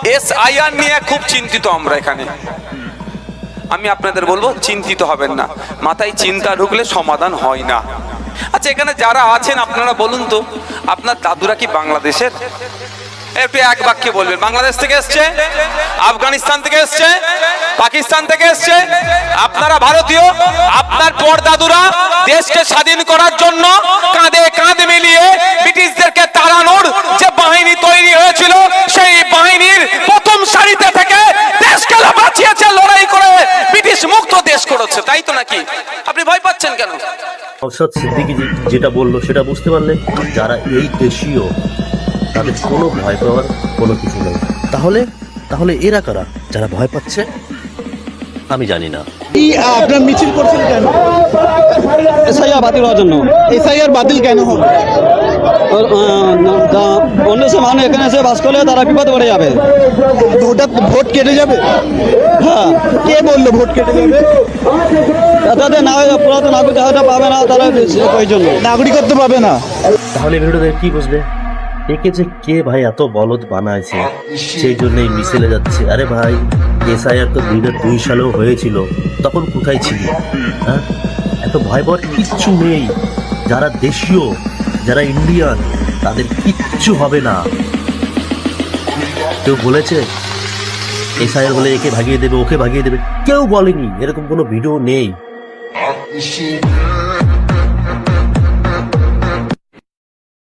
SIR নিয়ে খুব চিন্তিত আমরা এখানে। আমি আপনাদের বলবো চিন্তিত হবেন না, মাথায় চিন্তা ঢুকলে সমাধান হয় না। আচ্ছা, এখানে যারা আছেন আপনারা বলুন তো, আপনার দাদুরা কি বাংলাদেশের? একটু এক বাক্যে বলবেন। বাংলাদেশ থেকে এসছে, আফগানিস্তান থেকে এসছে, পাকিস্তান থেকে এসছে, আপনারা ভারতীয়। আপনার পরদাদুরা দেশকে স্বাধীন করার জন্য কাঁধে কাঁধ মিলিয়ে ব্রিটিশদেরকে তাড়ানোর যে বাহিনী তৈরি হয়েছিল, সেই বাহিনীর প্রথম সারিতে থেকে দেশকে বাঁচিয়েছে, লড়াই করে ব্রিটিশ মুক্ত দেশ করেছে, তাই তো নাকি? আপনি ভয় পাচ্ছেন কেন? নওশাদ সিদ্দিকী যেটা বললো সেটা বুঝতে পারলেন, যারা এই দেশীয় তাদের কোনো ভয় পাওয়ার কোনো কিছু নেই। তাহলে তাহলে এরা কারা যারা ভয় পাচ্ছে? আমি জানি না। আপনার মিছিল করছেন কেন? এসআইআর বাতিল হওয়ার জন্য। এসআইআর বাতিল কেন হবে? অন্য সব মানুষ এখানে এসে বাস করলে তারা বিপদে পড়ে যাবে। ভোট কেটে যাবে? হ্যাঁ, কে বললো ভোট কেটে যাবে? তাদের না পুরাতন নাগরিকত্ব হয়তো পাবে না, তারা ওই জন্য নাগরিকত্ব পাবে না। তাহলে ভিডিওটা দেখে কি বুঝলে? একে যে কে ভাই এত বলদ বানাইছে, সেই জন্যই মিছিলে যাচ্ছে। আরে ভাই, এসআইআর তো 2002 সালেও হয়েছিল, তখন কোথায় ছিলি? হ্যাঁ, এত ভয় পাওয়ার কিচ্ছু নেই। যারা দেশীয়, যারা ইন্ডিয়ান, তাদের কিচ্ছু হবে না। কেউ বলেছে এসআইআর বলে একে ভাগিয়ে দেবে, ওকে ভাগিয়ে দেবে? কেউ বলেনি, এরকম কোনো ভিডিও নেই।